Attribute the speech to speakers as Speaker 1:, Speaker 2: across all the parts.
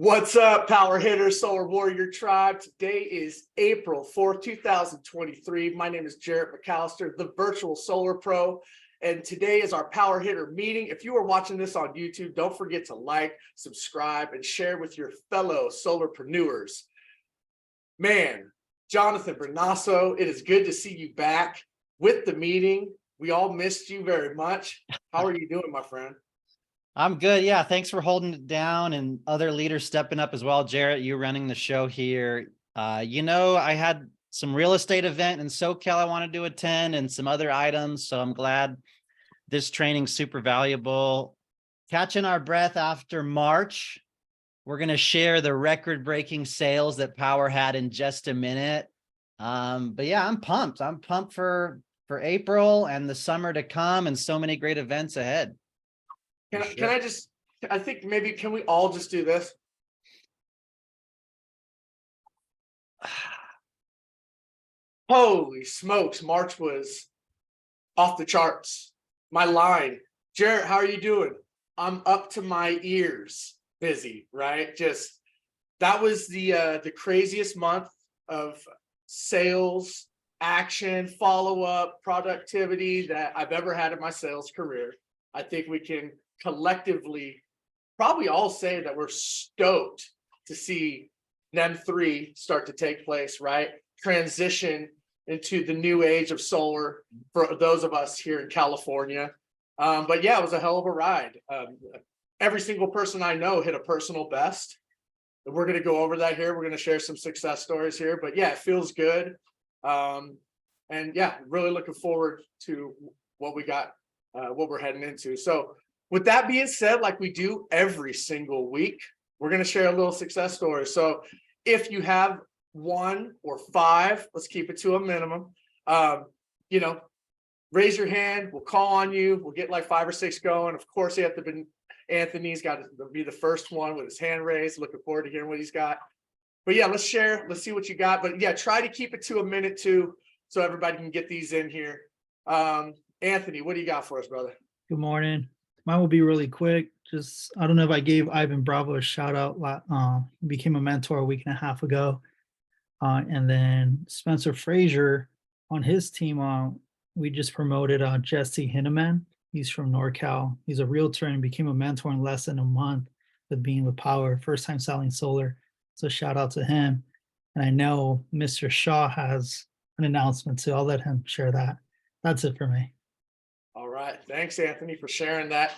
Speaker 1: What's up, Powur Hitters, Solar Warrior Tribe? Today is April 4th, 2023. My name is Jarret McAllister, the virtual solar pro, and today is our Powur Hitter meeting. If you are watching this on YouTube, don't forget to like, subscribe, and share with your fellow solarpreneurs. Man, Jonathan Brunasso, it is good to see you back with the meeting. We all missed you very much. How are you doing, my friend?
Speaker 2: I'm good. Yeah. Thanks for holding it down and other leaders stepping up as well. Jarret, you running the show here. I had some real estate event in SoCal I wanted to attend and some other items. So I'm glad this training's super valuable. Catching our breath after March. We're going to share the record-breaking sales that Powur had in just a minute. But yeah, I'm pumped. I'm pumped for April and the summer to come and so many great events ahead.
Speaker 1: I think maybe, can we all just do this? Holy smokes, March was off the charts. My line. Jarret, how are you doing? I'm up to my ears busy, right? Just, that was the craziest month of sales, action, follow-up, productivity that I've ever had in my sales career. I think we can collectively probably all say that we're stoked to see NEM 3 start to take place, right? Transition into the new age of solar for those of us here in California. But yeah, it was a hell of a ride. Every single person I know hit a personal best. We're going to go over that here. We're going to share some success stories here, but yeah, it feels good. And yeah, really looking forward to what we got, what we're heading into. So with that being said, like we do every single week, we're going to share a little success story. So if you have 1 or 5, let's keep it to a minimum. Raise your hand. We'll call on you. We'll get like 5 or 6 going. Of course, Anthony's got to be the first one with his hand raised. Looking forward to hearing what he's got. But yeah, let's share. Let's see what you got. But yeah, try to keep it to a minute too, so everybody can get these in here. Anthony, what do you got for us, brother?
Speaker 3: Good morning. Mine will be really quick. Just, I don't know if I gave Ivan Bravo a shout out. He became a mentor a week and a half ago. And then Spencer Frazier on his team, we just promoted Jesse Hinneman. He's from NorCal. He's a realtor and became a mentor in less than a month with being with Powur, first time selling solar. So shout out to him. And I know Mr. Shaw has an announcement, so I'll let him share that. That's it for me.
Speaker 1: All right. Thanks, Anthony, for sharing that.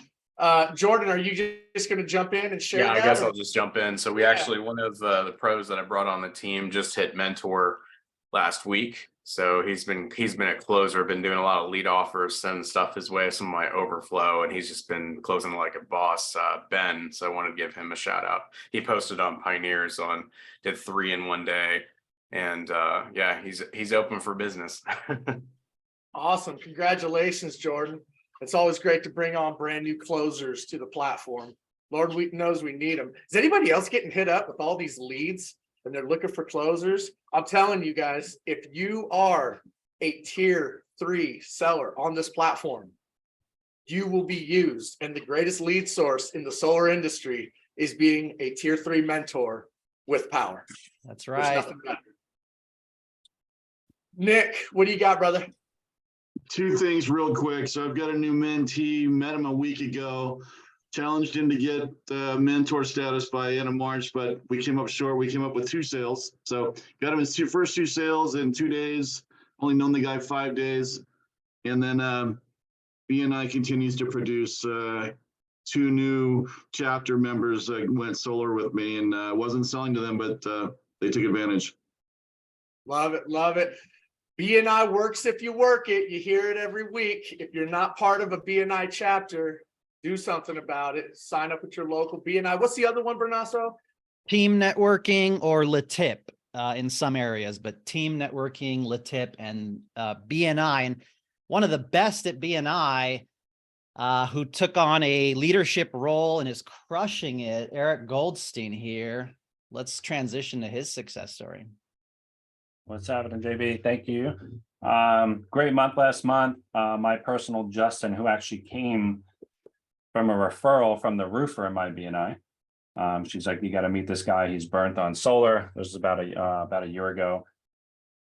Speaker 1: Jordan, are you just going to jump in and share?
Speaker 4: Yeah, I guess I'll just jump in. So we actually, one of the pros that I brought on the team just hit mentor last week. So he's been a closer, been doing a lot of lead offers, sending stuff his way, some of my overflow, and he's just been closing like a boss, Ben. So I wanted to give him a shout out. He posted on Pioneers did 3 in one day. And yeah, he's open for business.
Speaker 1: Awesome. Congratulations, Jordan. It's always great to bring on brand new closers to the platform. Lord knows we need them. Is anybody else getting hit up with all these leads and they're looking for closers? I'm telling you guys, if you are a tier 3 seller on this platform, you will be used. And the greatest lead source in the solar industry is being a tier 3 mentor with Powur.
Speaker 2: That's right.
Speaker 1: Nick, what do you got, brother?
Speaker 5: 2 things real quick. So I've got a new mentee, met him a week ago, challenged him to get mentor status by end of March, but we came up short. We came up with 2 sales. So got him his first 2 sales in 2 days, only known the guy 5 days. And then BNI continues to produce 2 new chapter members went solar with me, and wasn't selling to them, but they took advantage.
Speaker 1: Love it. Love it. BNI works if you work it. You hear it every week. If you're not part of a BNI chapter, do something about it. Sign up with your local BNI. What's the other one, Brunasso?
Speaker 2: Team networking or LATIP in some areas, but team networking, LATIP, and BNI. And one of the best at BNI who took on a leadership role and is crushing it, Eric Goldstein here. Let's transition to his success story.
Speaker 6: What's happening, JB? Thank you. Great month last month. My personal Justin, who actually came from a referral from the roofer in my BNI, She's like, you got to meet this guy. He's burnt on solar. This was about a year ago.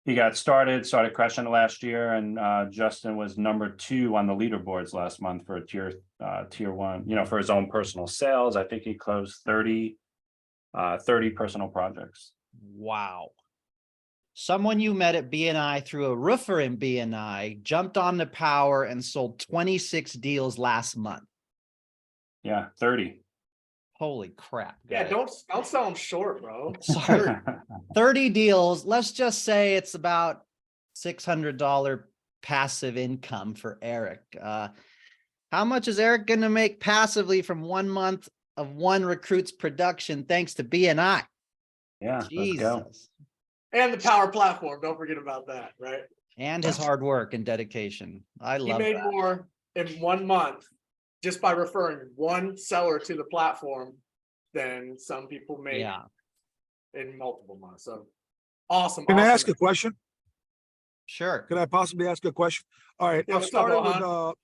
Speaker 6: He got started crushing it last year, and Justin was number 2 on the leaderboards last month for a tier 1, you know, for his own personal sales. I think he closed 30 personal projects.
Speaker 2: Wow. Someone you met at BNI through a roofer in BNI jumped on the Powur and sold 26 deals last month.
Speaker 6: Yeah, 30.
Speaker 2: Holy crap.
Speaker 1: Yeah,
Speaker 2: guys.
Speaker 1: don't sell them short, bro.
Speaker 2: Sorry. 30 deals. Let's just say it's about $600 passive income for Eric. How much is Eric going to make passively from 1 month of one recruit's production thanks to BNI?
Speaker 6: Yeah,
Speaker 2: Jesus.
Speaker 6: let's go.
Speaker 1: And the Powur platform. Don't forget about that, right?
Speaker 2: And his hard work and dedication. I
Speaker 1: He
Speaker 2: love
Speaker 1: made
Speaker 2: that.
Speaker 1: more in 1 month just by referring one seller to the platform than some people make
Speaker 2: Yeah.
Speaker 1: in multiple months. So awesome.
Speaker 7: Can I
Speaker 1: awesome.
Speaker 7: ask a question?
Speaker 2: Sure.
Speaker 7: Could I possibly ask a question? All right,
Speaker 1: Yeah,
Speaker 7: I
Speaker 1: what's up,
Speaker 7: started with
Speaker 1: Ohan?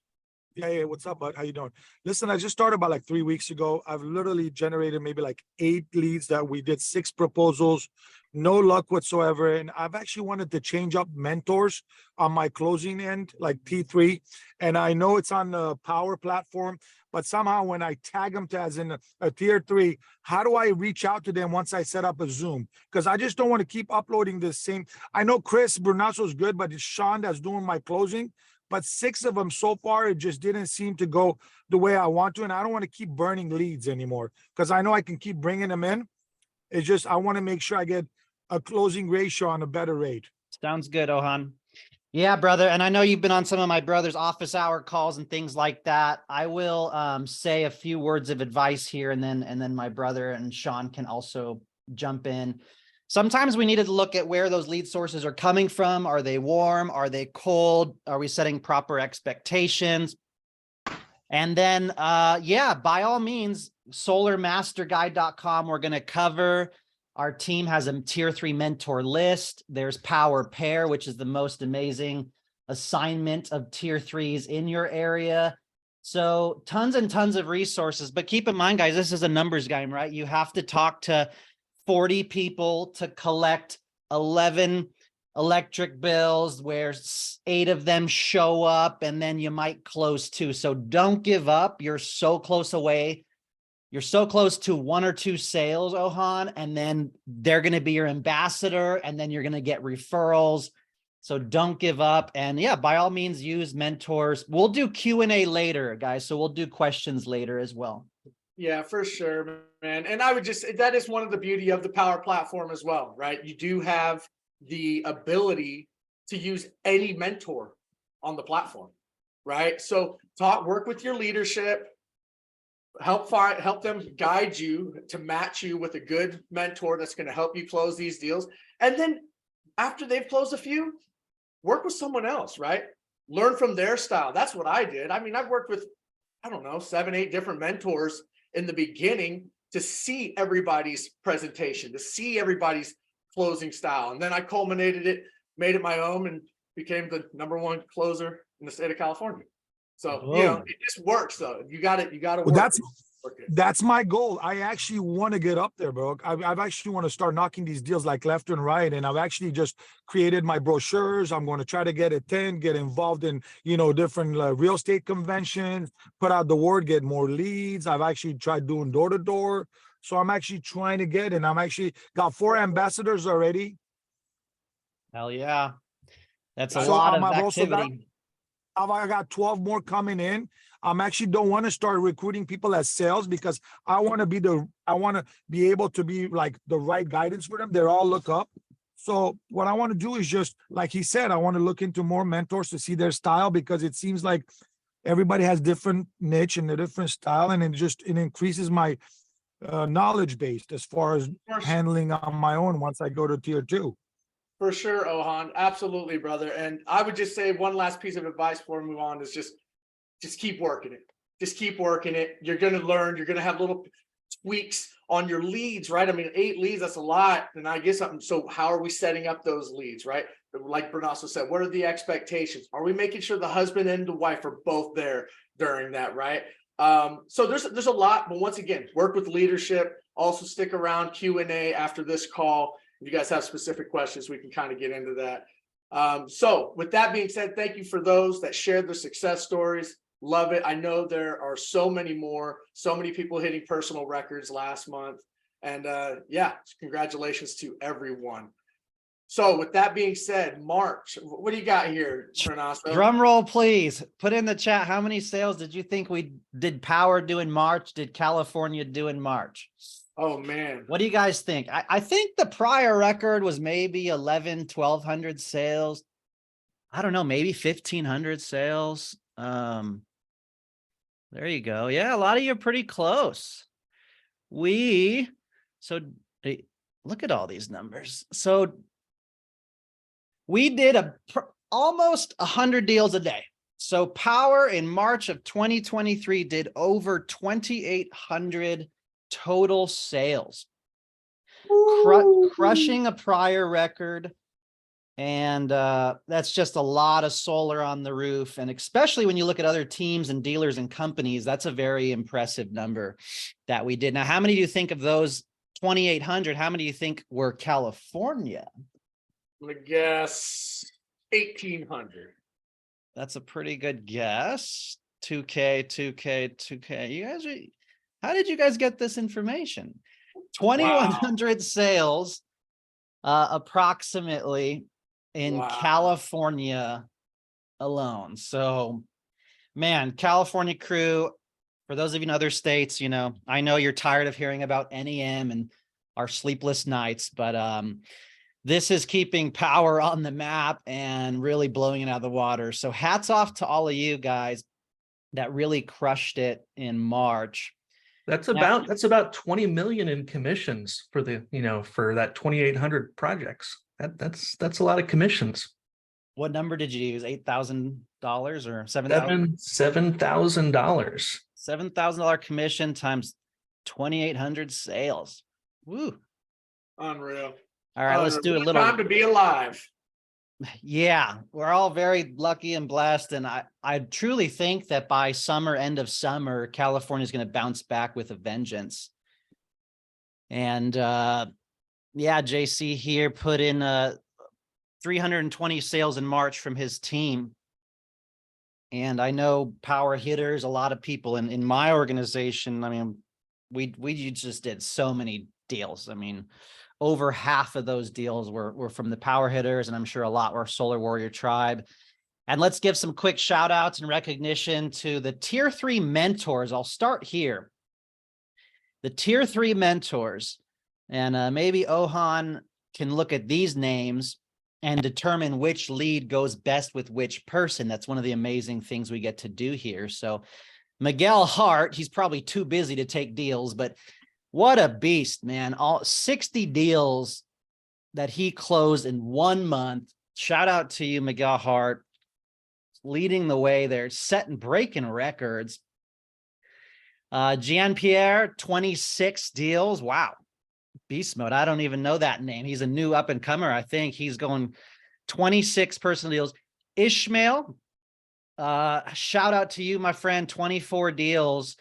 Speaker 7: yeah, what's up, bud? How you doing? Listen, I just started about like 3 weeks ago. I've literally generated maybe like 8 leads that we did 6 proposals, no luck whatsoever. And I've actually wanted to change up mentors on my closing end, like T3. And I know it's on the Powur platform, but somehow when I tag them to as in a tier 3, how do I reach out to them once I set up a Zoom? Because I just don't want to keep uploading the same. I know Chris Brunasso is good, but it's Sean that's doing my closing. But 6 of them so far, it just didn't seem to go the way I want to. And I don't want to keep burning leads anymore because I know I can keep bringing them in. It's just, I want to make sure I get a closing ratio on a better rate.
Speaker 2: Sounds good, Ohan. Yeah, brother. And I know you've been on some of my brother's office hour calls and things like that. I will say a few words of advice here, and then my brother and Sean can also jump in. Sometimes we need to look at where those lead sources are coming from. Are they warm? Are they cold? Are we setting proper expectations? And then, yeah, by all means, solarmasterguide.com. We're going to cover. Our team has a tier 3 mentor list. There's Powur Pair, which is the most amazing assignment of tier 3s in your area. So tons and tons of resources. But keep in mind, guys, this is a numbers game, right? You have to talk to 40 people to collect 11 electric bills where 8 of them show up, and then you might close 2. So don't give up. You're so close away. You're so close to 1 or 2 sales, Ohan, and then they're going to be your ambassador, and then you're going to get referrals. So don't give up. And yeah, by all means, use mentors. We'll do Q&A later, guys. So we'll do questions later as well.
Speaker 1: Yeah, for sure, man. And I would just, that is one of the beauty of the Powur platform as well, right? You do have the ability to use any mentor on the platform, right? So work with your leadership, help them guide you to match you with a good mentor that's going to help you close these deals. And then after they've closed a few, work with someone else, right? Learn from their style. That's what I did. I mean, I've worked with, I don't know, 7, 8 different mentors in the beginning to see everybody's presentation, to see everybody's closing style. And then I culminated it, made it my own, and became the #1 closer in the state of California. So, you know, it just works though. You got to
Speaker 7: Well,
Speaker 1: work.
Speaker 7: that's my goal. I actually want to get up there, bro. I've actually want to start knocking these deals like left and right. And I've actually just created my brochures. I'm going to try to get involved in, you know, different real estate conventions, put out the word, get more leads. I've actually tried doing door to door. So I'm actually trying to get, and I'm actually got 4 ambassadors already.
Speaker 2: Hell yeah. That's a
Speaker 7: So
Speaker 2: lot of
Speaker 7: I've also
Speaker 2: activity.
Speaker 7: I got 12 more coming in. I'm actually don't want to start recruiting people as sales because I want to be able to be like the right guidance for them. They're all look up. So what I want to do is just, like he said, I want to look into more mentors to see their style, because it seems like everybody has different niche and a different style. And it increases my knowledge base as far as handling on my own once I go to tier 2.
Speaker 1: For sure, Ohan. Absolutely, brother. And I would just say one last piece of advice before we move on is just keep working it. Just keep working it. You're going to learn. You're going to have little tweaks on your leads, right? I mean, 8 leads, that's a lot. And I guess so how are we setting up those leads, right? Like Brunasso said, what are the expectations? Are we making sure the husband and the wife are both there during that, right? So there's a lot, but once again, work with leadership. Also stick around Q&A after this call. If you guys have specific questions, we can kind of get into that. So with that being said, thank you for those that shared their success stories. Love it. I know there are so many more, so many people hitting personal records last month. And yeah, congratulations to everyone. So with that being said, March, what do you got here, Brunasso?
Speaker 2: Drum roll, please. Put in the chat, how many sales did you think we did Powur do in March? Did California do in March?
Speaker 1: Oh, man.
Speaker 2: What do you guys think? I think the prior record was maybe 1,200 sales. I don't know, maybe 1,500 sales. There you go. Yeah, a lot of you are pretty close. So hey, look at all these numbers. So we did almost 100 deals a day. So Powur in March of 2023 did over 2,800 total sales, crushing a prior record. And that's just a lot of solar on the roof. And especially when you look at other teams and dealers and companies, that's a very impressive number that we did. Now, how many do you think of those 2,800? How many do you think were California?
Speaker 1: I'm gonna guess 1,800.
Speaker 2: That's a pretty good guess. 2K. You guys how did you guys get this information? 2,100 sales, approximately in California alone. So, man, California crew, for those of you in other states, you know, I know you're tired of hearing about NEM and our sleepless nights, but this is keeping Powur on the map and really blowing it out of the water. So hats off to all of you guys that really crushed it in March.
Speaker 8: That's about 20 million in commissions for the, for that 2,800 projects. That's a lot of commissions.
Speaker 2: What number did you use? $8,000 or $7,000?
Speaker 8: $7,000.
Speaker 2: $7,000 commission times 2,800 sales. Woo.
Speaker 1: Unreal.
Speaker 2: All right, let's do a little
Speaker 1: time to be alive.
Speaker 2: Yeah, we're all very lucky and blessed. And I truly think that by end of summer, California is going to bounce back with a vengeance. And yeah, JC here put in 320 sales in March from his team. And I know Powur Hitters, a lot of people in my organization. I mean, we just did so many deals. I mean, over half of those deals were from the Powur Hitters, and I'm sure a lot were Solar Warrior Tribe. And let's give some quick shout outs and recognition to the Tier 3 mentors. I'll start here. The Tier 3 mentors, and maybe Ohan can look at these names and determine which lead goes best with which person. That's one of the amazing things we get to do here. So Miguel Hart, he's probably too busy to take deals, but what a beast, man. All 60 deals that he closed in 1 month. Shout out to you, Miguel Hart, leading the way there, setting breaking records. Jean-Pierre, 26 deals. Wow. Beast mode. I don't even know that name. He's a new up and comer. I think he's going 26 personal deals. Ishmael, shout out to you, my friend, 24 deals.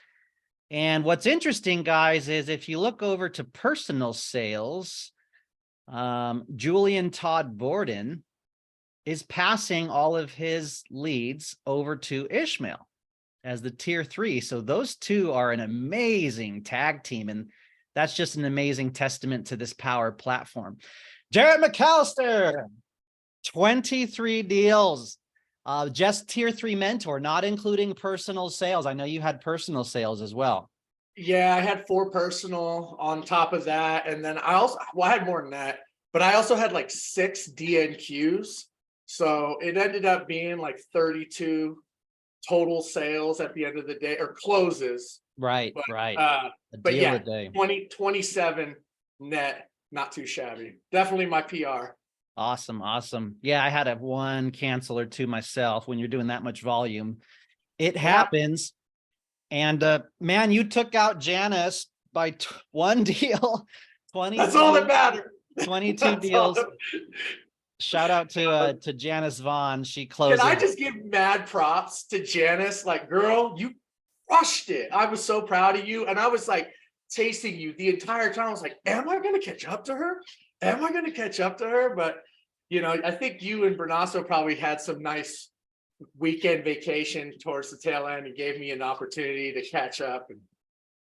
Speaker 2: And what's interesting, guys, is if you look over to personal sales, Julian Todd Borden is passing all of his leads over to Ishmael as the Tier 3. So those two are an amazing tag team. And that's just an amazing testament to this Powur platform. Jarret McAllister, 23 deals. Just Tier 3 mentor, not including personal sales. I know you had personal sales as well.
Speaker 1: Yeah, I had 4 personal on top of that. And then I had more than that, but I also had like 6 DNQs. So it ended up being like 32 total sales at the end of the day, or closes.
Speaker 2: Right,
Speaker 1: but,
Speaker 2: right.
Speaker 1: But yeah, 27 net, not too shabby. Definitely my PR.
Speaker 2: Awesome. Yeah, I had one cancel or two myself. When you're doing that much volume, it happens. And man, you took out Janice by 1 deal. 20.
Speaker 1: That's all that mattered.
Speaker 2: 22 deals. Shout out to Janice Vaughn. She closed.
Speaker 1: Can I just give mad props to Janice? Like, girl, you crushed it. I was so proud of you. And I was like chasing you the entire time. I was like, am I going to catch up to her? Am I going to catch up to her? But, you know, I think you and Brunasso probably had some nice weekend vacation towards the tail end and gave me an opportunity to catch up. And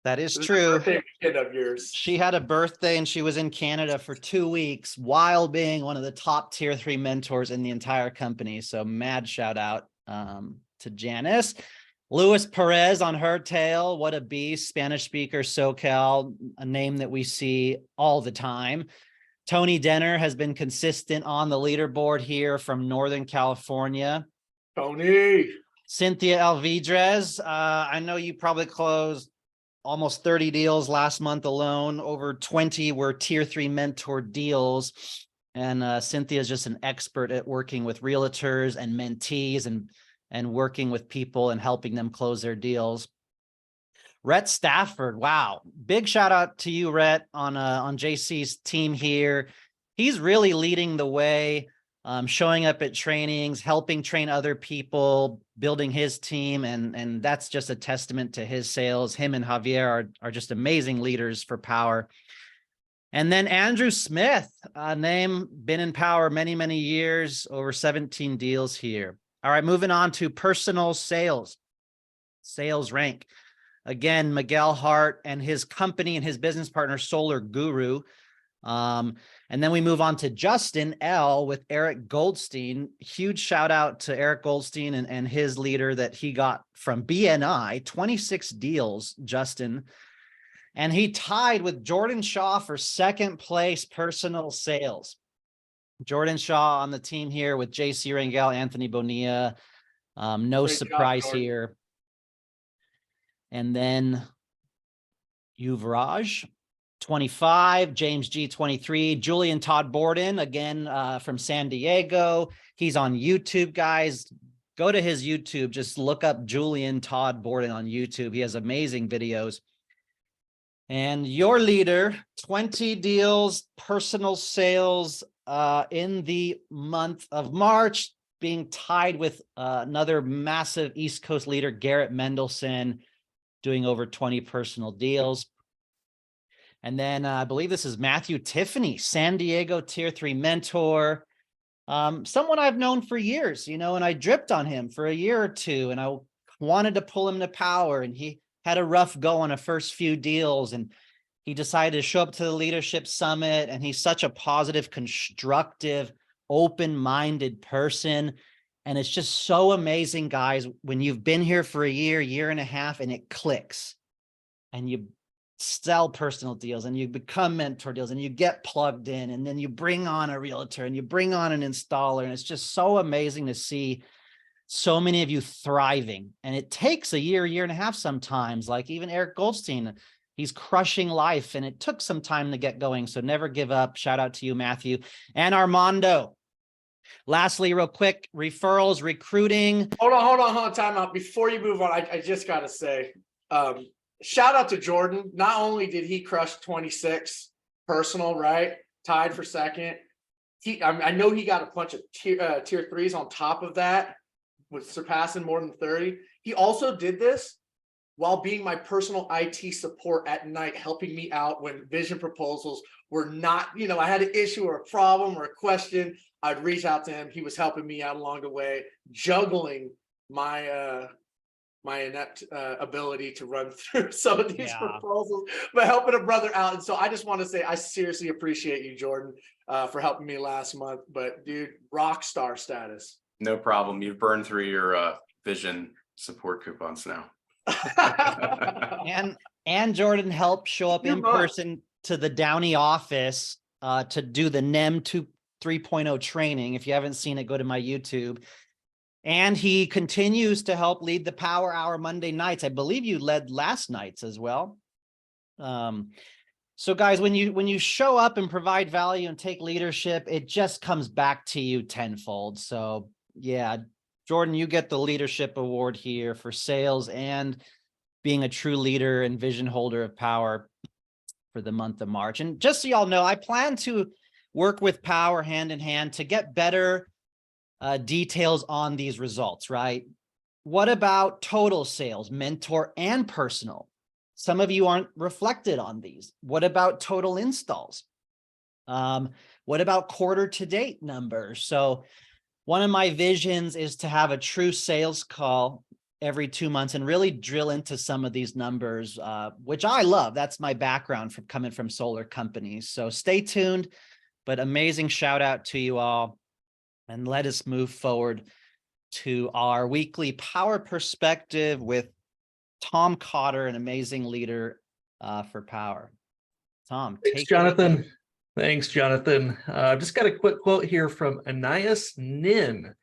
Speaker 2: That is
Speaker 1: it was
Speaker 2: true.
Speaker 1: a birthday weekend of yours.
Speaker 2: She had a birthday and she was in Canada for 2 weeks while being one of the top tier 3 mentors in the entire company. So mad shout out to Janice. Luis Perez on her tail. What a beast. Spanish speaker, SoCal, a name that we see all the time. Tony Denner has been consistent on the leaderboard here from Northern California.
Speaker 1: Tony.
Speaker 2: Cynthia Alvidrez. I know you probably closed almost 30 deals last month alone. Over 20 were tier 3 mentor deals. And Cynthia is just an expert at working with realtors and mentees and working with people and helping them close their deals. Rhett Stafford, wow. Big shout out to you, Rhett, on JC's team here. He's really leading the way, showing up at trainings, helping train other people, building his team. And that's just a testament to his sales. Him and Javier are just amazing leaders for Powur. And then Andrew Smith, a name, been in Powur many, many years, over 17 deals here. All right, moving on to personal sales rank. Again, Miguel Hart and his company and his business partner, Solar Guru. And then we move on to Justin L with Eric Goldstein. Huge shout out to Eric Goldstein and his leader that he got from BNI, 26 deals, Justin. And he tied with Jordan Shaw for second place personal sales. Jordan Shaw on the team here with JC Rangel, Anthony Bonilla. No
Speaker 1: Great job,
Speaker 2: surprise
Speaker 1: Jordan.
Speaker 2: here. And then Yuvraj, 25, James G, 23, Julian Todd Borden, again, from San Diego. He's on YouTube, guys. Go to his YouTube. Just look up Julian Todd Borden on YouTube. He has amazing videos. And your leader, 20 deals, personal sales in the month of March, being tied with another massive East Coast leader, Garrett Mendelson, doing over 20 personal deals. And then I believe this is Matthew Tiffany, San Diego tier 3 mentor, someone I've known for years, you know, and I dripped on him for a year or two, and I wanted to pull him to Powur, and he had a rough go on the first few deals, and he decided to show up to the leadership summit, and he's such a positive, constructive, open-minded person. And it's just so amazing, guys, when you've been here for a year and a half, and it clicks, and you sell personal deals, and you become mentor deals, and you get plugged in, and then you bring on a realtor, and you bring on an installer, and it's just so amazing to see so many of you thriving. And it takes a year and a half sometimes. Like even Eric Goldstein, he's crushing life, and it took some time to get going. So never give up. Shout out to you, Matthew. And Armando. Lastly, real quick, referrals, recruiting.
Speaker 1: Hold on, time out. Before you move on, I just got to say, shout out to Jordan. Not only did he crush 26 personal, right? Tied for second. I know he got a bunch of tier 3s on top of that, with surpassing more than 30. He also did this while being my personal IT support at night, helping me out when vision proposals were not, you know, I had an issue or a problem or a question. I'd reach out to him. He was helping me out along the way, juggling my my inept ability to run through some of these proposals, but helping a brother out. And so I just want to say, I seriously appreciate you, Jordan, for helping me last month. But dude, rock star status.
Speaker 4: No problem. You've burned through your vision support coupons now.
Speaker 2: and Jordan helped show up in person to the Downey office to do the NEM 3.0 training. If you haven't seen it, go to my YouTube. And he continues to help lead the Powur Hour Monday nights. I believe you led last night's as well. So guys, when you show up and provide value and take leadership, it just comes back to you tenfold. So yeah, Jordan, you get the leadership award here for sales and being a true leader and vision holder of Powur for the month of March. And just so y'all know, I plan to work with Powur hand in hand to get better details on these results, right? What about total sales, mentor and personal? Some of you aren't reflected on these. What about total installs? What about quarter to date numbers? So one of my visions is to have a true sales call every 2 months and really drill into some of these numbers, which I love. That's my background from coming from solar companies. So stay tuned, but amazing shout out to you all. And let us move forward to our weekly Power Perspective with Tom Cotter, an amazing leader for Powur. Tom,
Speaker 8: Thanks,
Speaker 2: take
Speaker 8: Jonathan.
Speaker 2: it.
Speaker 8: Thanks, Jonathan. I've just got a quick quote here from Anais Nin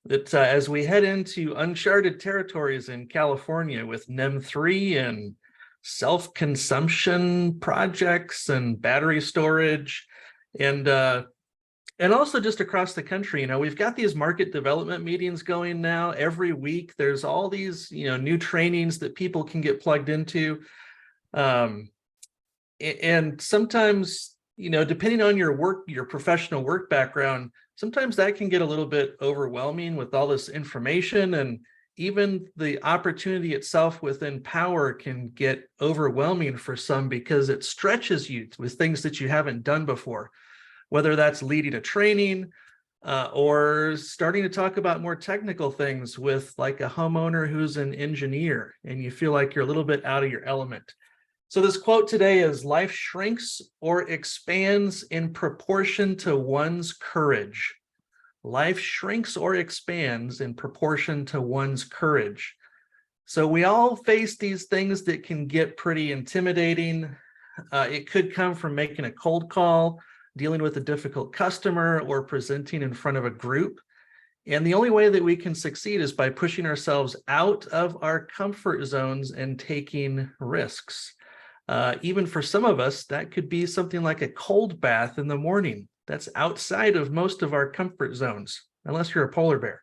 Speaker 8: that as we head into uncharted territories in California with NEM 3 and self-consumption projects and battery storage and also just across the country, we've got these market development meetings going now every week. There's all these, new trainings that people can get plugged into. And sometimes, depending on your professional work background, sometimes that can get a little bit overwhelming with all this information, and even the opportunity itself within Powur can get overwhelming for some because it stretches you with things that you haven't done before, whether that's leading a training or starting to talk about more technical things with like a homeowner who's an engineer and you feel like you're a little bit out of your element. So this quote today is, life shrinks or expands in proportion to one's courage. Life shrinks or expands in proportion to one's courage. So we all face these things that can get pretty intimidating. It could come from making a cold call, dealing with a difficult customer, or presenting in front of a group. And the only way that we can succeed is by pushing ourselves out of our comfort zones and taking risks. Even for some of us, that could be something like a cold bath in the morning. That's outside of most of our comfort zones, unless you're a polar bear.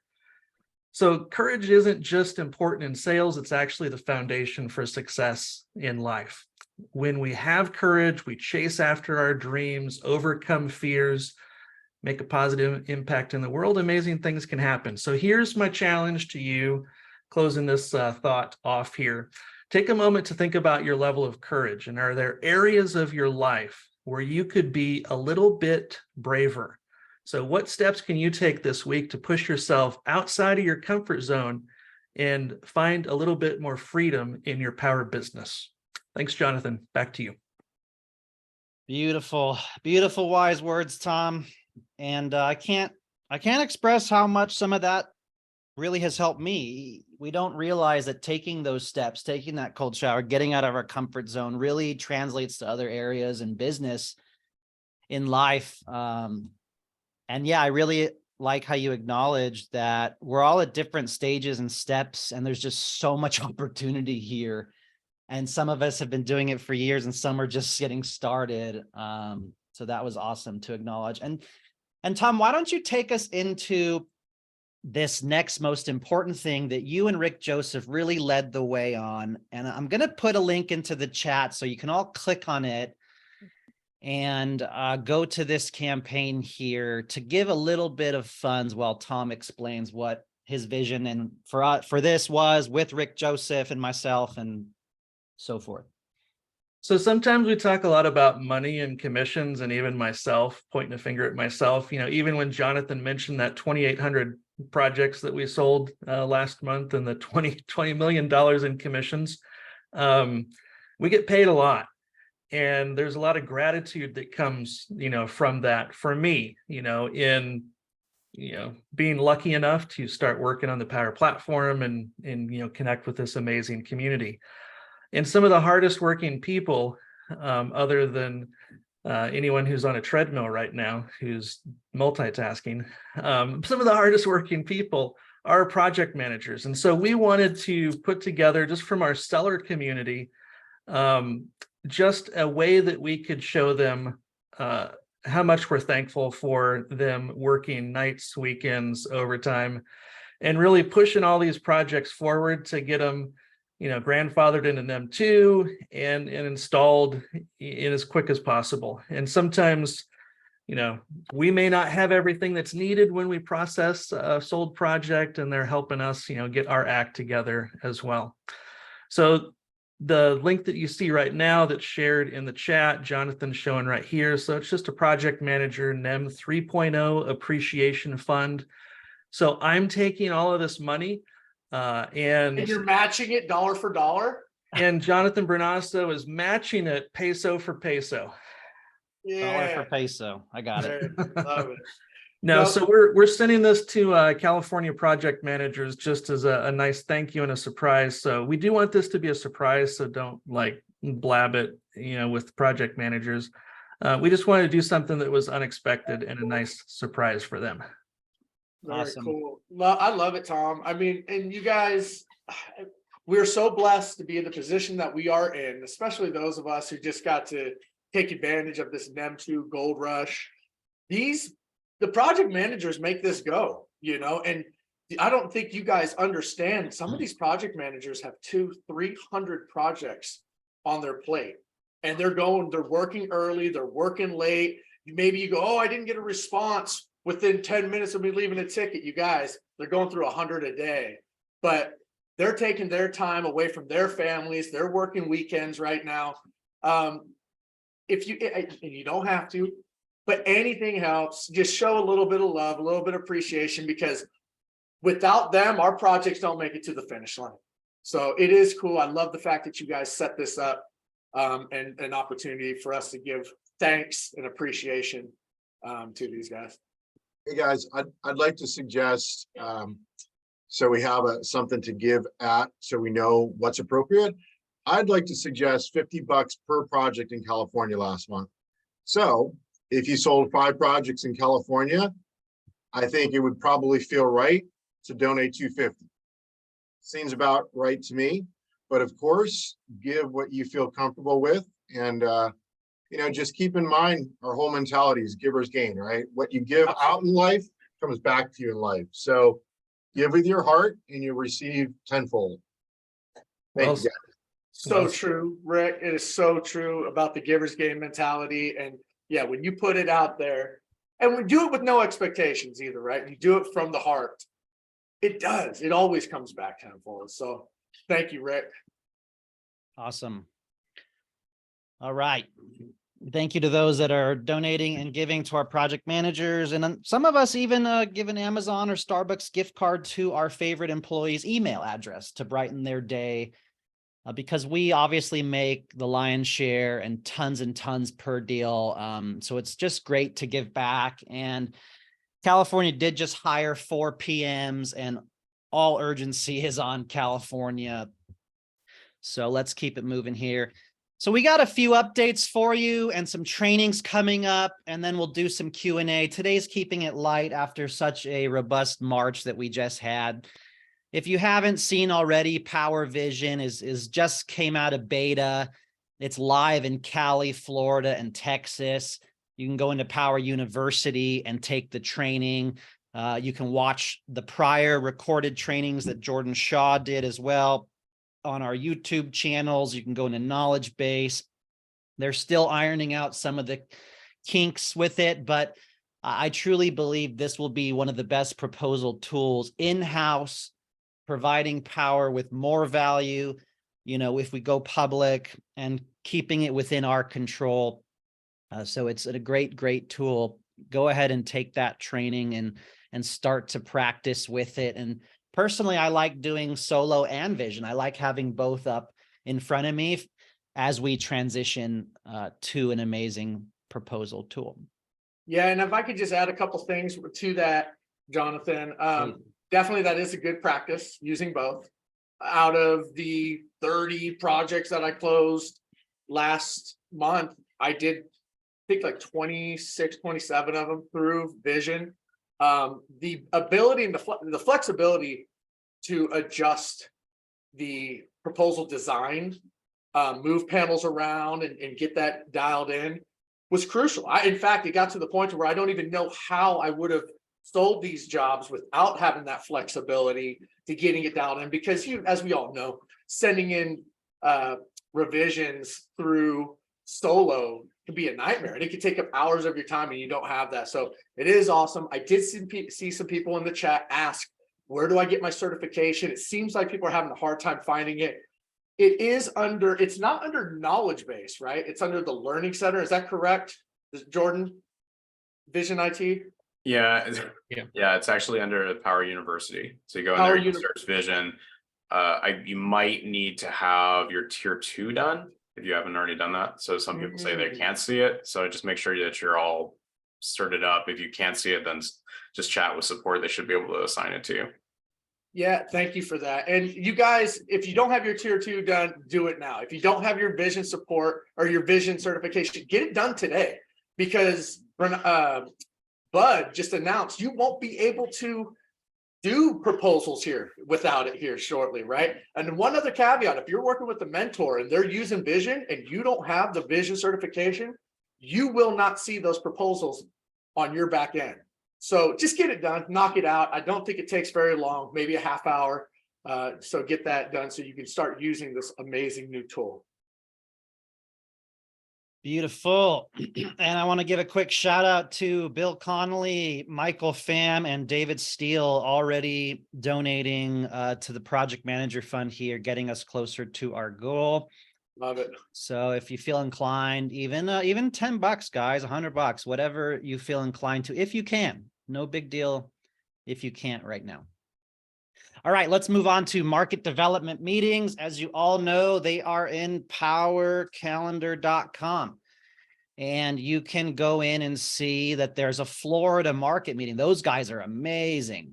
Speaker 8: So courage isn't just important in sales, it's actually the foundation for success in life. When we have courage, we chase after our dreams, overcome fears, make a positive impact in the world, amazing things can happen. So here's my challenge to you, closing this thought off here. Take a moment to think about your level of courage, and are there areas of your life where you could be a little bit braver? So what steps can you take this week to push yourself outside of your comfort zone and find a little bit more freedom in your Powur business? Thanks, Jonathan. Back to you.
Speaker 2: Beautiful, beautiful, wise words, Tom. And I can't express how much some of that really has helped me. We don't realize that taking those steps, taking that cold shower, getting out of our comfort zone really translates to other areas in business, in life. And yeah, I really like how you acknowledge that we're all at different stages and steps, and there's just so much opportunity here. And some of us have been doing it for years and some are just getting started. So that was awesome to acknowledge. And Tom, why don't you take us into this next most important thing that you and Rick Joseph really led the way on. And I'm going to put a link into the chat so you can all click on it and go to this campaign here to give a little bit of funds while Tom explains what his vision and for this was with Rick Joseph and myself and so forth.
Speaker 8: So sometimes we talk a lot about money and commissions, and even myself, pointing a finger at myself, even when Jonathan mentioned that 2,800 projects that we sold last month and the $20 million in commissions, we get paid a lot. And there's a lot of gratitude that comes, from that for me, in, being lucky enough to start working on the Powur platform and connect with this amazing community. And some of the hardest working people, other than anyone who's on a treadmill right now, who's multitasking, some of the hardest working people are project managers. And so we wanted to put together, just from our seller community, just a way that we could show them how much we're thankful for them working nights, weekends, overtime, and really pushing all these projects forward to get them grandfathered into them too, and installed in as quick as possible. And sometimes, we may not have everything that's needed when we process a sold project, and they're helping us, get our act together as well. So the link that you see right now that's shared in the chat, Jonathan's showing right here. So it's just a project manager NEM 3.0 appreciation fund. So I'm taking all of this money
Speaker 1: And you're matching it dollar for dollar?
Speaker 8: and Jonathan Brunasso is matching it peso for peso.
Speaker 2: Dollar
Speaker 1: Yeah.
Speaker 2: for peso. I got it.
Speaker 1: Love it.
Speaker 8: No,
Speaker 1: Nope.
Speaker 8: so we're sending this to California project managers just as a nice thank you and a surprise. So we do want this to be a surprise, so don't like blab it, with project managers. We just wanted to do something that was unexpected and a nice surprise for them.
Speaker 1: Very
Speaker 2: Awesome.
Speaker 1: cool. I love it, Tom. I mean, and you guys, we're so blessed to be in the position that we are in, especially those of us who just got to take advantage of this NEM 2 gold rush. The project managers make this go, and I don't think you guys understand. Some of these project managers have 200-300 projects on their plate, and they're working early, they're working late. Maybe you go, oh, I didn't get a response within 10 minutes of me leaving a ticket. You guys, they're going through 100 a day, but they're taking their time away from their families. They're working weekends right now. If you don't have to, but anything helps. Just show a little bit of love, a little bit of appreciation, because without them, our projects don't make it to the finish line. So it is cool. I love the fact that you guys set this up, and an opportunity for us to give thanks and appreciation to these guys.
Speaker 9: Hey guys, I'd like to suggest, so we have something to give at, so we know what's appropriate. I'd like to suggest $50 per project in California last month. So if you sold 5 projects in California, I think it would probably feel right to donate $250. Seems about right to me, but of course, give what you feel comfortable with. And, just keep in mind, our whole mentality is giver's gain, right? What you give out in life comes back to you in life. So give with your heart and you'll receive tenfold. Thank you, guys.
Speaker 1: So true, Rick. It is so true about the giver's gain mentality. And yeah, when you put it out there, and we do it with no expectations either, right? You do it from the heart. It does. It always comes back tenfold. So thank you, Rick.
Speaker 2: Awesome. All right. Thank you to those that are donating and giving to our project managers. And some of us even give an Amazon or Starbucks gift card to our favorite employees' email address to brighten their day. Because we obviously make the lion's share and tons per deal. So it's just great to give back. And California did just hire 4 PMs, and all urgency is on California. So let's keep it moving here. So we got a few updates for you and some trainings coming up, and then we'll do some Q&A. Today's keeping it light after such a robust March that we just had. If you haven't seen already, Powur Vision is just came out of beta. It's live in Cali, Florida, and Texas. You can go into Powur University and take the training. You can watch the prior recorded trainings that Jordan Shaw did as well on our YouTube channels. You can go into Knowledge Base. They're still ironing out some of the kinks with it, but I truly believe this will be one of the best proposal tools in-house, providing Powur with more value, if we go public, and keeping it within our control. So it's a great tool. Go ahead and take that training and start to practice with it. And personally, I like doing solo and vision. I like having both up in front of me as we transition to an amazing proposal tool.
Speaker 1: Yeah, and if I could just add a couple things to that, Jonathan. Definitely that is a good practice, using both. Out of the 30 projects that I closed last month, I did think like 26, 27 of them through vision. The ability and the flexibility to adjust the proposal design, move panels around and get that dialed in was crucial. In fact, it got to the point where I don't even know how I would have sold these jobs without having that flexibility to getting it dialed in, because as we all know, sending in revisions through solo can be a nightmare, and it can take up hours of your time, and you don't have that. So it is awesome. I did see some people in the chat ask, where do I get my certification? It seems like people are having a hard time finding it. It's not under knowledge base, right? It's under the Learning Center. Is that correct, Jordan? Vision IT?
Speaker 4: Yeah, it's actually under the Powur University. So you go in
Speaker 1: Powur
Speaker 4: there, you
Speaker 1: Uni-
Speaker 4: search Vision. You might need to have your tier 2 done if you haven't already done that. So some people say they can't see it. So just make sure that you're all certed up. If you can't see it, then just chat with support. They should be able to assign it to you.
Speaker 1: Yeah, thank you for that. And you guys, if you don't have your tier 2 done, do it now. If you don't have your vision support or your vision certification, get it done today, because Bud just announced you won't be able to do proposals here without it here shortly, right? And one other caveat, if you're working with a mentor and they're using vision and you don't have the vision certification, you will not see those proposals on your back end. So just get it done, knock it out. I don't think it takes very long, maybe a half hour. So get that done so you can start using this amazing new tool.
Speaker 2: Beautiful. And I want to give a quick shout out to Bill Connolly, Michael Pham, and David Steele, already donating to the Project Manager Fund here, getting us closer to our goal.
Speaker 1: Love it.
Speaker 2: So if you feel inclined, even $10, guys, $100, whatever you feel inclined to, if you can, no big deal if you can't right now. All right, let's move on to market development meetings. As you all know, they are in powurcalendar.com. And you can go in and see that there's a Florida market meeting. Those guys are amazing.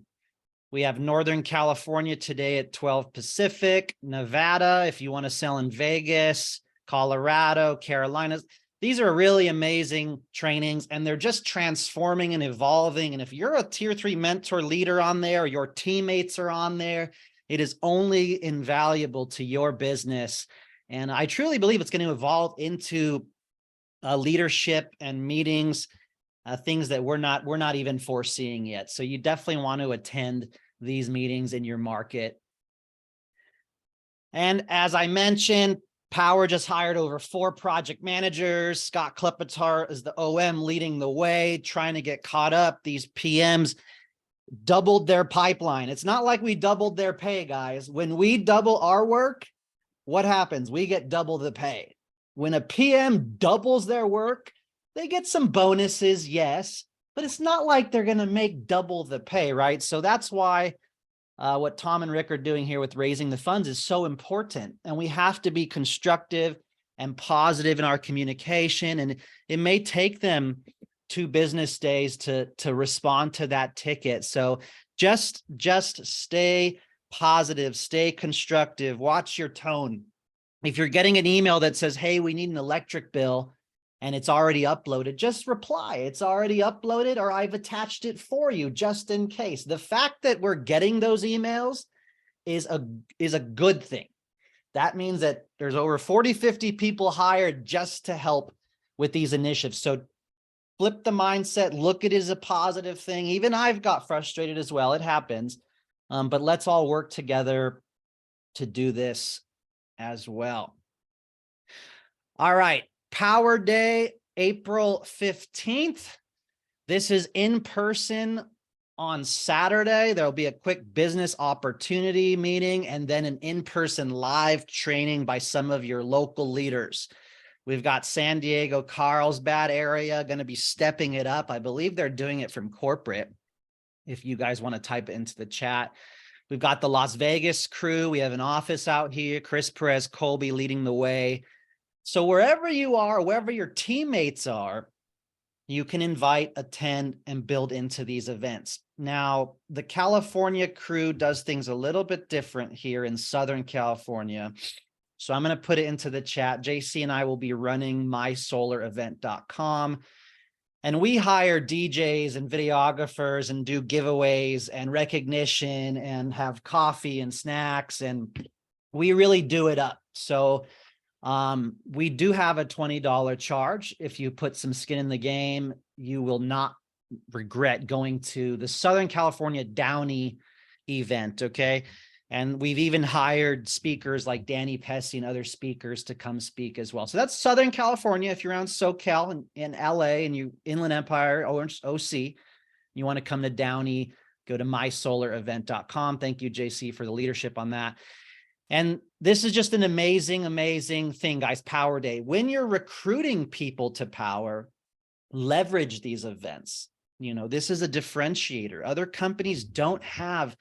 Speaker 2: We have Northern California today at 12 Pacific, Nevada, if you want to sell in Vegas, Colorado, Carolinas. These are really amazing trainings, and they're just transforming and evolving. And if you're a tier 3 mentor leader on there, or your teammates are on there, it is only invaluable to your business. And I truly believe it's going to evolve into leadership and meetings, things that we're not even foreseeing yet. So you definitely want to attend these meetings in your market. And as I mentioned, Powur just hired over 4 project managers. Scott Klepitar is the OM leading the way, trying to get caught up. These PMs doubled their pipeline. It's not like we doubled their pay, guys. When we double our work, what happens? We get double the pay. When a PM doubles their work, they get some bonuses, yes, but it's not like they're going to make double the pay, right? So that's why what Tom and Rick are doing here with raising the funds is so important. And we have to be constructive and positive in our communication. And it may take them 2 business days to respond to that ticket. So just stay positive, stay constructive, watch your tone. If you're getting an email that says, hey, we need an electric bill, and it's already uploaded, just reply, it's already uploaded, or I've attached it for you just in case. The fact that we're getting those emails is a good thing. That means that there's over 40, 50 people hired just to help with these initiatives. So flip the mindset, look at it as a positive thing. Even I've got frustrated as well. It happens. But let's all work together to do this as well. All right. Powur Day, April 15th. This is in person on Saturday. There'll be a quick business opportunity meeting and then an in-person live training by some of your local leaders. We've got San Diego, Carlsbad area going to be stepping it up. I believe they're doing it from corporate. If you guys want to type it into the chat. We've got the Las Vegas crew. We have an office out here. Chris Perez Colby leading the way. So wherever you are, wherever your teammates are, you can invite, attend, and build into these events. Now, the California crew does things a little bit different here in Southern California. So I'm going to put it into the chat. JC and I will be running mysolaravent.com. And we hire DJs and videographers and do giveaways and recognition and have coffee and snacks. And we really do it up. So we do have a $20 charge. If you put some skin in the game, you will not regret going to the Southern California Downey event. Okay. And we've even hired speakers like Danny Pesci and other speakers to come speak as well. So that's Southern California. If you're around SoCal and in LA and you Inland Empire, Orange, OC, you want to come to Downey, go to mysolarevent.com. Thank you, JC, for the leadership on that. And this is just an amazing, amazing thing, guys. Powur Day. When you're recruiting people to Powur, leverage these events. You know, this is a differentiator. Other companies don't have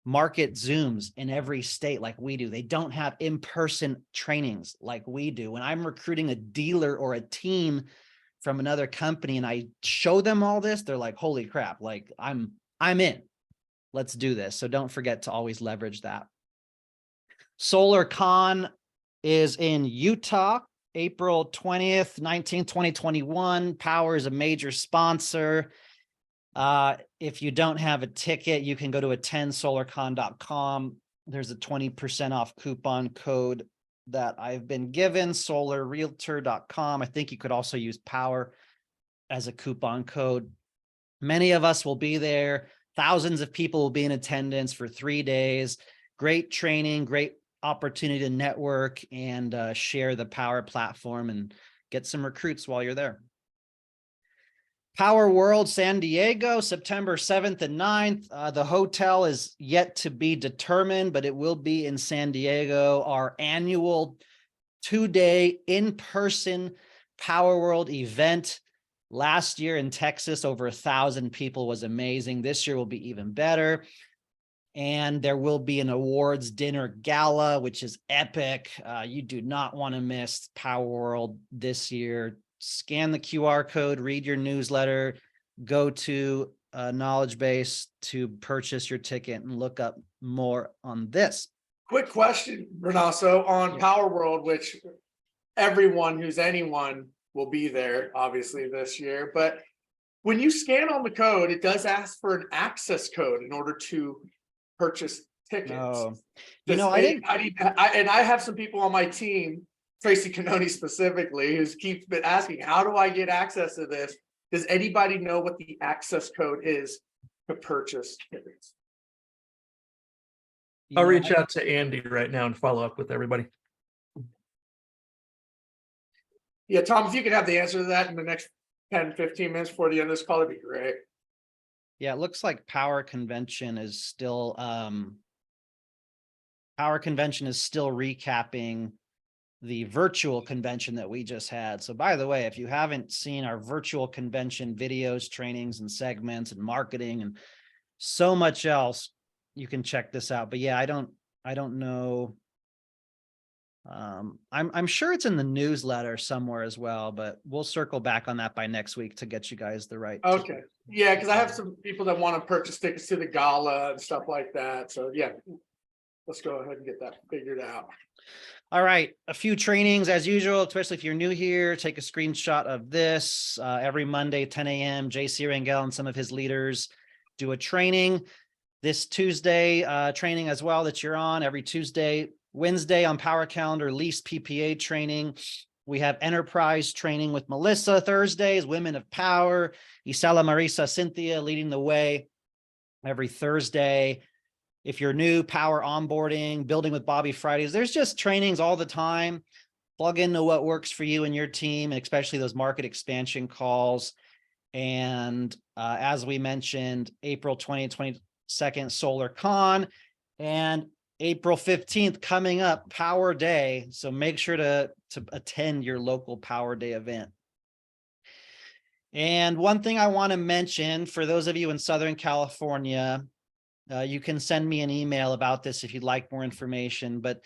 Speaker 2: market Zooms in every state like we do. They don't have in-person trainings like we do. When I'm recruiting a dealer or a team from another company and I show them all this, they're like, holy crap, like I'm in. Let's do this. So don't forget to always leverage that. SolarCon is in Utah, April 20th, 19th, 2021. Powur is a major sponsor. If you don't have a ticket, you can go to attendsolarcon.com. There's a 20% off coupon code that I've been given, solarrealtor.com. I think you could also use Powur as a coupon code. Many of us will be there. Thousands of people will be in attendance for 3 days. Great training, great opportunity to network and share the Powur platform and get some recruits while you're there. Powur World San Diego, September 7th and 9th. The hotel is yet to be determined, but it will be in San Diego. Our annual 2-day in-person Powur World event. Last year in Texas, over 1,000 people was amazing. This year will be even better. And there will be an awards dinner gala, which is epic. You do not want to miss Powur World this year. Scan the QR code, read your newsletter, go to a knowledge base to purchase your ticket and look up more on this.
Speaker 1: Quick question, Brunasso, on Powur World, which everyone who's anyone will be there, obviously, this year. But when you scan on the code, it does ask for an access code in order to purchase tickets.
Speaker 2: Oh,
Speaker 1: I have some people on my team, Tracy Canoni specifically, who keeps been asking, how do I get access to this? Does anybody know what the access code is to purchase tickets?
Speaker 8: I'll reach out to Andy right now and follow up with everybody.
Speaker 1: Yeah, Tom, if you could have the answer to that in the next 10, 15 minutes before the end of this call, it'd be great.
Speaker 2: Yeah, it looks like Powur Convention is still recapping the virtual convention that we just had. So by the way, if you haven't seen our virtual convention videos, trainings and segments and marketing and so much else, you can check this out. But yeah, I don't know. I'm sure it's in the newsletter somewhere as well, but we'll circle back on that by next week to get you guys the right.
Speaker 1: Okay. Yeah, because I have some people that want to purchase tickets to the gala and stuff like that. So yeah, let's go ahead and get that figured out.
Speaker 2: All right, a few trainings as usual, especially if you're new here, take a screenshot of this. Every Monday, 10 a.m., JC Rangel and some of his leaders do a training. This Tuesday, training as well that you're on every Tuesday. Wednesday on Powur Calendar, Lease PPA training. We have enterprise training with Melissa. Thursdays, Women of Powur. Isela, Marisa, Cynthia leading the way every Thursday. If you're new, Powur onboarding, building with Bobby Fridays. There's just trainings all the time. Plug into what works for you and your team, and especially those market expansion calls. And as we mentioned, April 20th, 22nd, SolarCon, and April 15th coming up, Powur Day. So make sure to attend your local Powur Day event. And one thing I want to mention for those of you in Southern California, you can send me an email about this if you'd like more information. But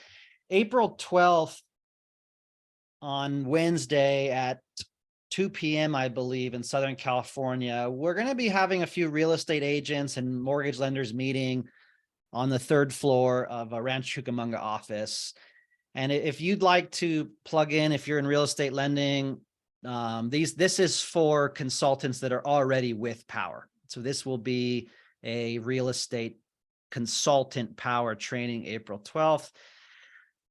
Speaker 2: April 12th on Wednesday at 2 p.m., I believe, in Southern California, we're going to be having a few real estate agents and mortgage lenders meeting on the 3rd floor of a Rancho Cucamonga office. And if you'd like to plug in, if you're in real estate lending, this is for consultants that are already with Powur. So this will be a real estate consultant Powur training April 12th.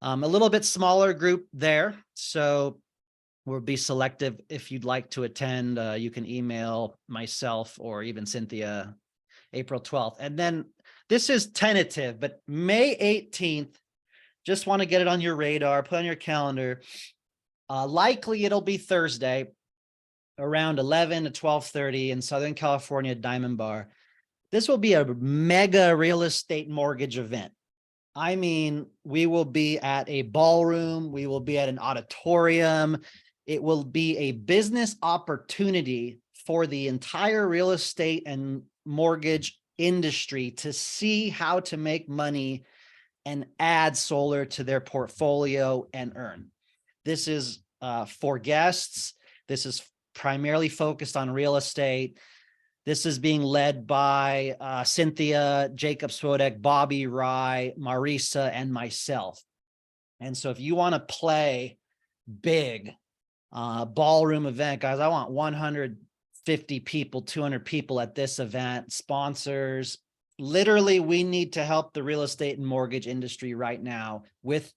Speaker 2: A little bit smaller group there. So we'll be selective. If you'd like to attend, you can email myself or even Cynthia April 12th. And then this is tentative, but May 18th, just want to get it on your radar, put on your calendar. Likely it'll be Thursday around 11 to 12:30 in Southern California, Diamond Bar. This will be a mega real estate mortgage event. I mean, we will be at a ballroom. We will be at an auditorium. It will be a business opportunity for the entire real estate and mortgage industry to see how to make money and add solar to their portfolio and earn. This is for guests. This is primarily focused on real estate. This is being led by Cynthia, Jacob Swodek, Bobby Rye, Marisa, and myself. And so if you want to play big ballroom event, guys, I want 150 people, 200 people at this event, sponsors. Literally, we need to help the real estate and mortgage industry right now with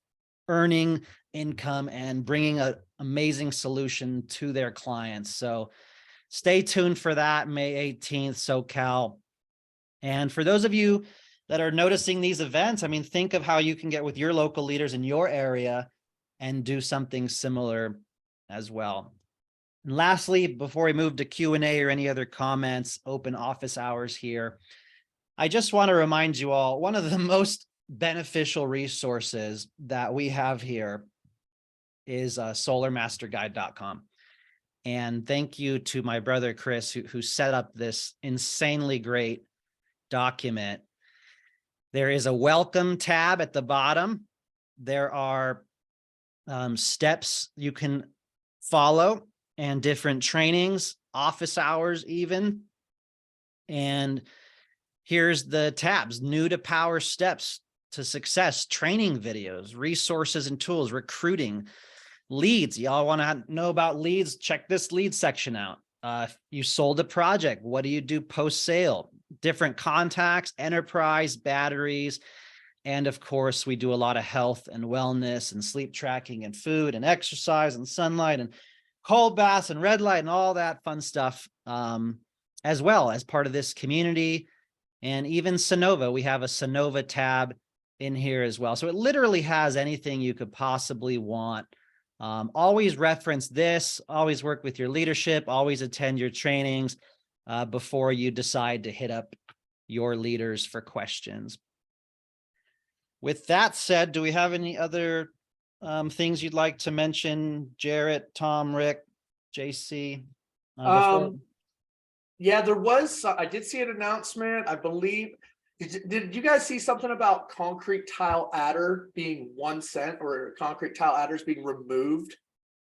Speaker 2: earning income and bringing an amazing solution to their clients. So stay tuned for that, May 18th, SoCal. And for those of you that are noticing these events, I mean, think of how you can get with your local leaders in your area and do something similar as well. And lastly, before we move to Q&A or any other comments, open office hours here, I just want to remind you all, one of the most beneficial resources that we have here is solarmasterguide.com. And thank you to my brother, Chris, who set up this insanely great document. There is a welcome tab at the bottom. There are steps you can follow and different trainings, office hours even. And here's the tabs: new to Powur steps to success, training videos, resources and tools, recruiting, leads. Y'all want to know about leads? Check this lead section out. If you sold a project, what do you do post-sale? Different contacts, enterprise, batteries. And of course, we do a lot of health and wellness and sleep tracking and food and exercise and sunlight and cold baths and red light and all that fun stuff, as well as part of this community. And even Sonova, we have a Sonova tab in here as well. So it literally has anything you could possibly want. Always reference this, always work with your leadership, always attend your trainings before you decide to hit up your leaders for questions. With that said, do we have any other things you'd like to mention? Jarret, Tom, Rick, JC?
Speaker 1: Yeah, there was, I did see an announcement, I believe. Did you guys see something about concrete tile adder being 1 cent, or concrete tile adders being removed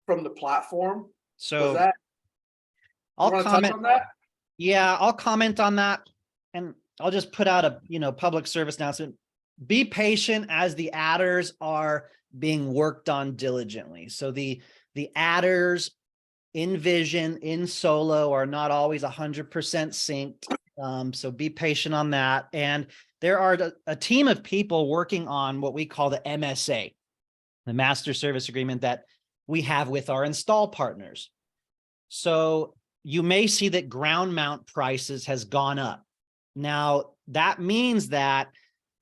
Speaker 1: from the platform?
Speaker 2: So
Speaker 1: was that,
Speaker 2: I'll comment
Speaker 1: on that?
Speaker 2: Yeah, I'll comment on that, and I'll just put out a public service announcement. Be patient as the adders are being worked on diligently. So the adders in Vision, in Solo are not always 100% synced. So be patient on that. And there are a team of people working on what we call the MSA, the Master Service Agreement that we have with our install partners. So you may see that ground mount prices has gone up. Now, that means that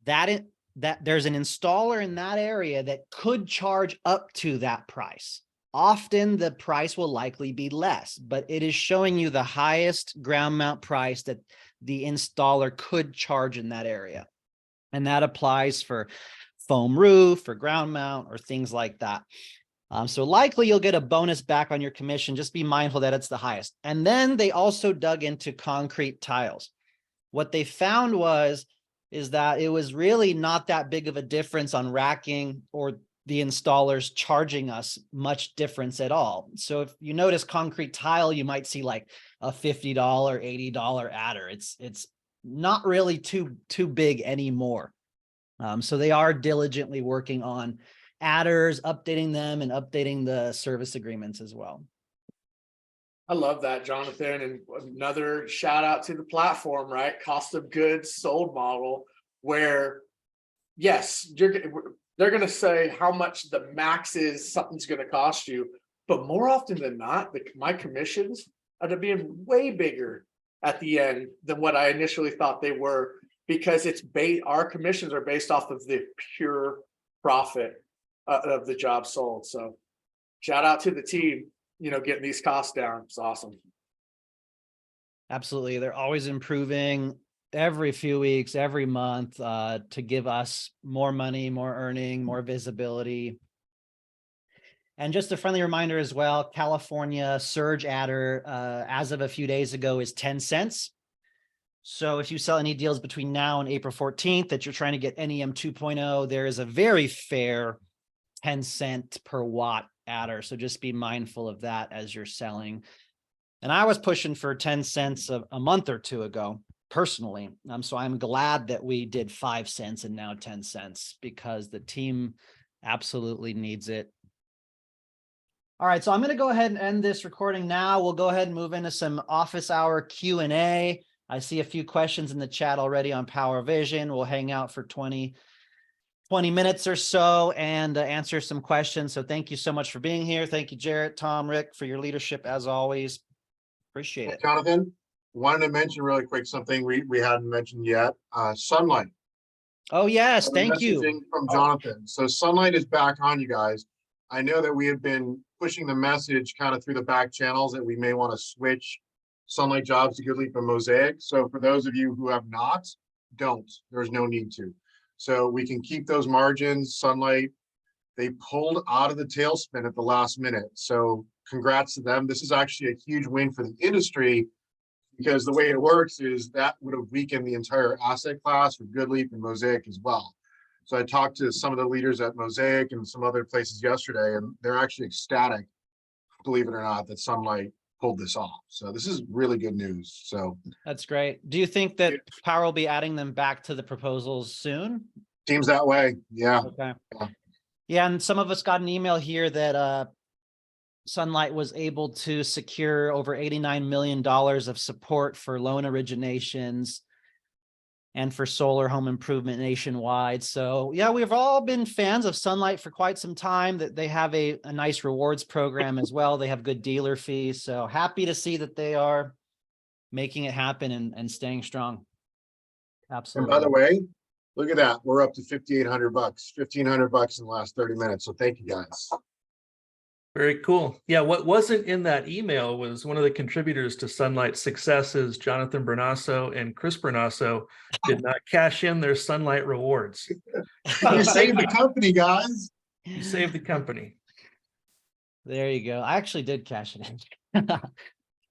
Speaker 2: there's an installer in that area that could charge up to that price. Often the price will likely be less, but it is showing you the highest ground mount price that the installer could charge in that area. And that applies for foam roof, for ground mount, or things like that. So likely you'll get a bonus back on your commission. Just be mindful that it's the highest. And then they also dug into concrete tiles. What they found is that it was really not that big of a difference on racking or the installers charging us much difference at all. So if you notice concrete tile, you might see like a $50, $80 adder. It's not really too big anymore. So they are diligently working on adders, updating them, and updating the service agreements as well.
Speaker 1: I love that, Jonathan. And another shout out to the platform, right? Cost of goods sold model, where yes, they're going to say how much the max is something's going to cost you. But more often than not, my commissions end up being way bigger at the end than what I initially thought they were. because our commissions are based off of the pure profit of the job sold. So shout out to the team, getting these costs down. It's awesome.
Speaker 2: Absolutely. They're always improving every few weeks, every month, to give us more money, more earning, more visibility. And just a friendly reminder as well, California surge adder, as of a few days ago, is 10 cents. So if you sell any deals between now and April 14th that you're trying to get NEM 2.0, there is a very fair 10 cent per watt adder. So just be mindful of that as you're selling. And I was pushing for 10 cents a month or two ago, personally. So I'm glad that we did 5 cents and now 10 cents because the team absolutely needs it. All right, so I'm going to go ahead and end this recording now. We'll go ahead and move into some office hour Q&A. I see a few questions in the chat already on Powur Vision. We'll hang out for 20 minutes or so and answer some questions. So thank you so much for being here. Thank you, Jarret, Tom, Rick, for your leadership as always. Appreciate it.
Speaker 9: Jonathan, wanted to mention really quick something we hadn't mentioned yet. Sunlight.
Speaker 2: Oh, yes. Thank you.
Speaker 9: Messaging from Jonathan. So Sunlight is back on, you guys. I know that we have been pushing the message kind of through the back channels that we may want to switch Sunlight jobs to GoodLeap and Mosaic. So for those of you who have not, don't. There's no need to. So we can keep those margins. Sunlight, they pulled out of the tailspin at the last minute. So congrats to them. This is actually a huge win for the industry because the way it works is that would have weakened the entire asset class for GoodLeap and Mosaic as well. So I talked to some of the leaders at Mosaic and some other places yesterday, and they're actually ecstatic, believe it or not, that Sunlight pulled this off. So this is really good news. So
Speaker 2: that's great. Do you think that Powur will be adding them back to the proposals soon?
Speaker 9: Seems that way. Yeah.
Speaker 2: Okay. Yeah, and some of us got an email here that Sunlight was able to secure over $89 million of support for loan originations and for solar home improvement nationwide. So yeah, we've all been fans of Sunlight for quite some time. That they have a nice rewards program as well. They have good dealer fees. So happy to see that they are making it happen and staying strong. Absolutely.
Speaker 9: And by the way, look at that. We're up to $5,800, $1,500 in the last 30 minutes. So thank you guys.
Speaker 8: Very cool. Yeah, what wasn't in that email was one of the contributors to Sunlight's successes, Jonathan Brunasso and Chris Brunasso, did not cash in their Sunlight rewards.
Speaker 9: You saved the company, guys.
Speaker 8: You saved the company.
Speaker 2: There you go. I actually did cash it in.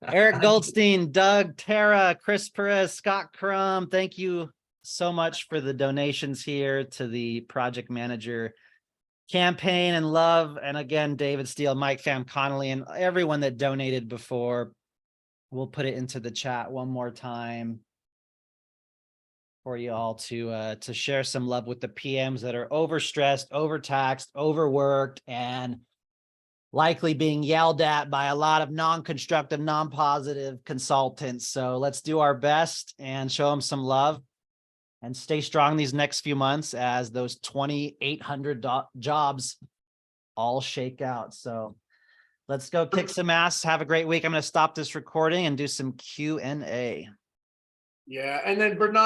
Speaker 2: Eric Goldstein, Doug, Tara, Chris Perez, Scott Crum, thank you so much for the donations here to the project manager campaign and love. And again, David Steele, Mike Pham Connolly, and everyone that donated before. We'll put it into the chat one more time for you all to share some love with the PMs that are overstressed, overtaxed, overworked, and likely being yelled at by a lot of non-constructive, non-positive consultants. So let's do our best and show them some love. And stay strong these next few months as those 2,800 jobs all shake out. So let's go kick some ass. Have a great week. I'm going to stop this recording and do some Q&A.
Speaker 1: Yeah, and then Bernard.